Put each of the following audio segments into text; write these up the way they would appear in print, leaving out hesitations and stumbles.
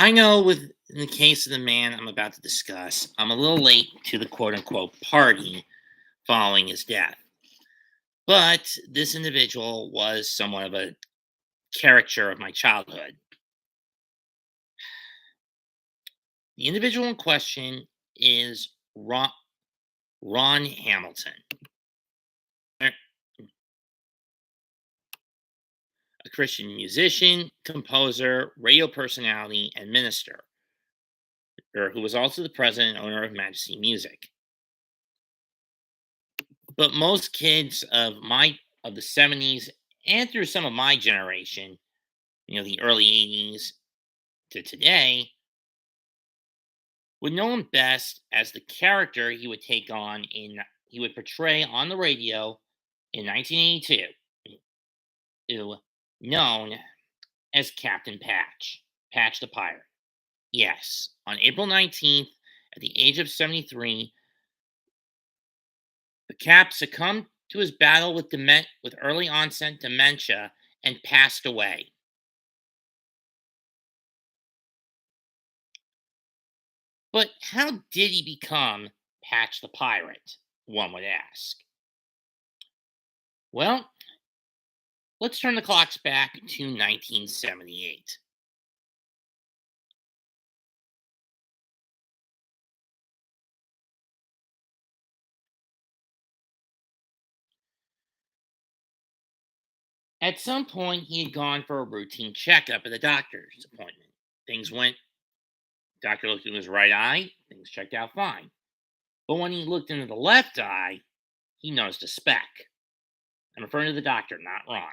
I know with in the case of the man I'm about to discuss, I'm a little late to the quote unquote party following his death. But this individual was somewhat of a caricature of my childhood. The individual in question is Ron Hamilton, a Christian musician, composer, radio personality, and minister, who was also the president and owner of Majesty Music. But most kids of the 70s and through some of my generation, the early 80s to today, would know him best as the character he would portray on the radio in 1982, known as Captain Patch, Patch the Pirate. Yes, on April 19th, at the age of 73, the Cap succumbed to his battle with early onset dementia and passed away. But how did he become Patch the Pirate? One would ask. Well, let's turn the clocks back to 1978. At some point, he had gone for a routine checkup at the doctor's appointment. Things went, doctor looked in his right eye, things checked out fine. But when he looked into the left eye, he noticed a speck. I'm referring to the doctor, not Ron.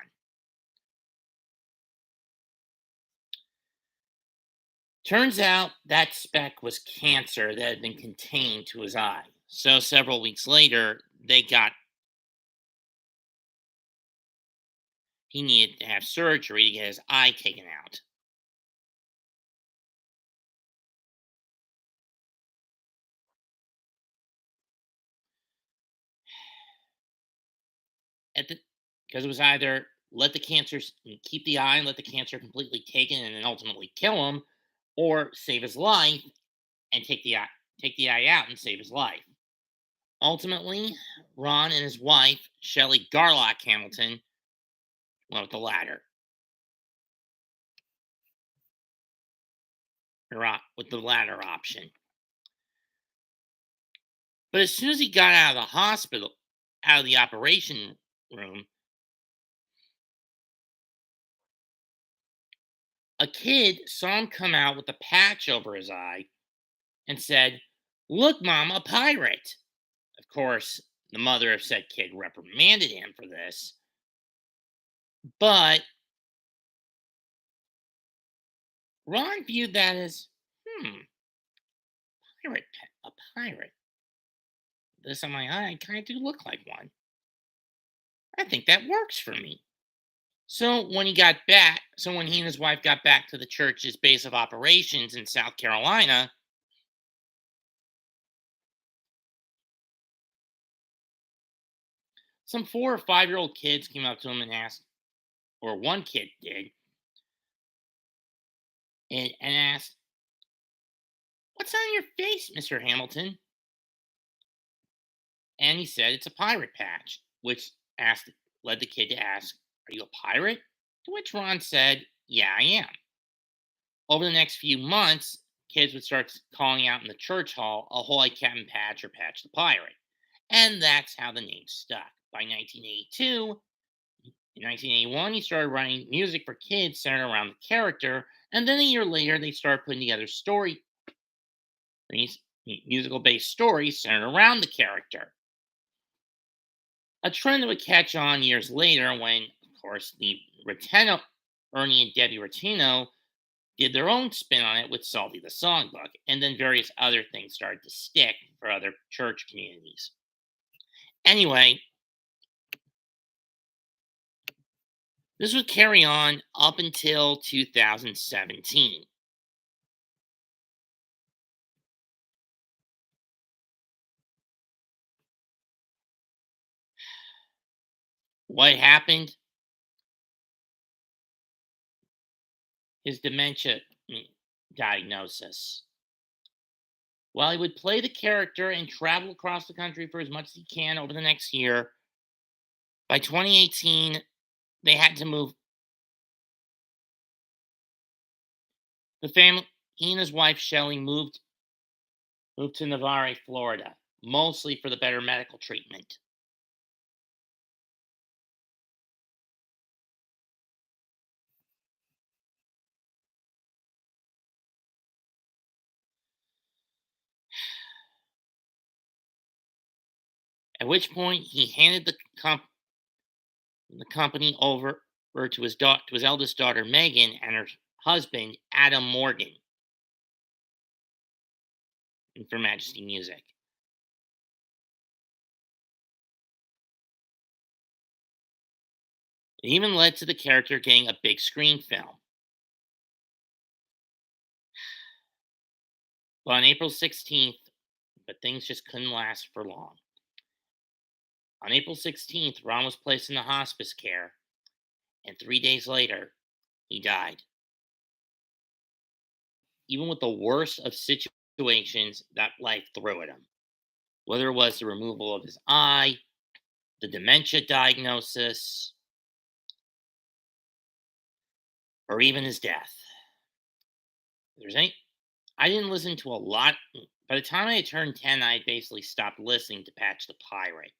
Turns out that speck was cancer that had been contained to his eye. So several weeks later, he needed to have surgery to get his eye taken out. At the Because it was either keep the eye and let the cancer completely take it and then ultimately kill him, or save his life and take the eye out and save his life. Ultimately, Ron and his wife, Shelley Garlock Hamilton, went with the latter, with the latter option. But as soon as he got out of the hospital, out of the operation room, a kid saw him come out with a patch over his eye and said, "Look, Mom, a pirate." Of course, the mother of said kid reprimanded him for this, but Ron viewed that as, a pirate. This on my eye, I kind of do look like one. I think that works for me. So when he and his wife got back to the church's base of operations in South Carolina, some 4 or 5-year-old kids came up to him and asked, or one kid did, and asked, "What's on your face, Mr. Hamilton?" And he said, "It's a pirate patch," which led the kid to ask, "Are you a pirate?" To which Ron said, "Yeah, I am." Over the next few months, kids would start calling out in the church hall, "Ahoy, Captain Patch," or "Patch the Pirate." And that's how the name stuck. By 1982, in 1981, he started writing music for kids centered around the character. And then a year later, they started putting together these musical based stories centered around the character. A trend that would catch on years later when, of course, Ernie and Debbie Rotino did their own spin on it with Salty the Songbook, and then various other things started to stick for other church communities. Anyway, this would carry on up until 2017. What happened? His dementia. diagnosis. While he would play the character and travel across the country for as much as he can over the next year, by 2018, they had to move the family. He and his wife Shelley moved to Navarre, Florida, mostly for the better medical treatment. At which point he handed the company over to his eldest daughter Megan and her husband Adam Morgan for Majesty Music. It even led to the character getting a big screen film. But on April 16th, but things just couldn't last for long. On April 16th, Ron was placed into hospice care, and 3 days later, he died. Even with the worst of situations that life threw at him, whether it was the removal of his eye, the dementia diagnosis, or even his death. If there's any, I didn't listen to a lot. By the time I had turned 10, I had basically stopped listening to Patch the Pirate.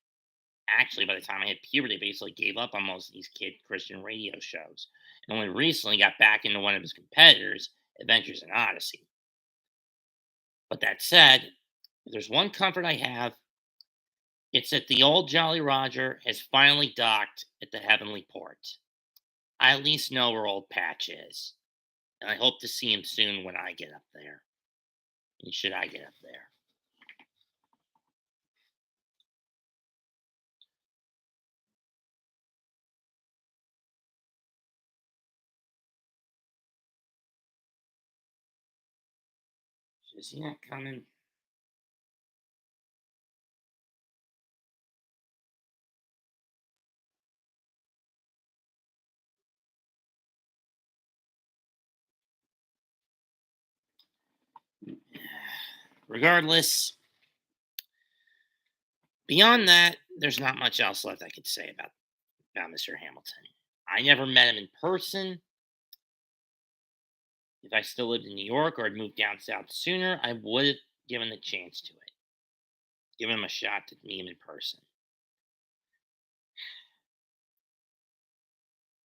Actually, by the time I hit puberty, I basically gave up on most of these kid Christian radio shows, and only recently got back into one of his competitors, Adventures in Odyssey. But that said, if there's one comfort I have, it's that the old Jolly Roger has finally docked at the Heavenly Port. I at least know where old Patch is, and I hope to see him soon when I get up there. And should I get up there? Is he not coming? Regardless, beyond that, there's not much else left I could say about Mr. Hamilton. I never met him in person. If I still lived in New York or had moved down south sooner, I would have given the chance to it, given him a shot to meet him in person.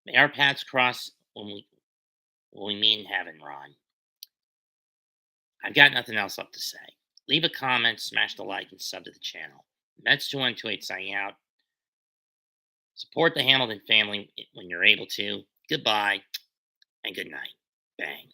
May our paths cross when we meet in heaven, Ron. I've got nothing else left to say. Leave a comment, smash the like, and sub to the channel. Mets2128 signing out. Support the Hamilton family when you're able to. Goodbye and good night. Bang.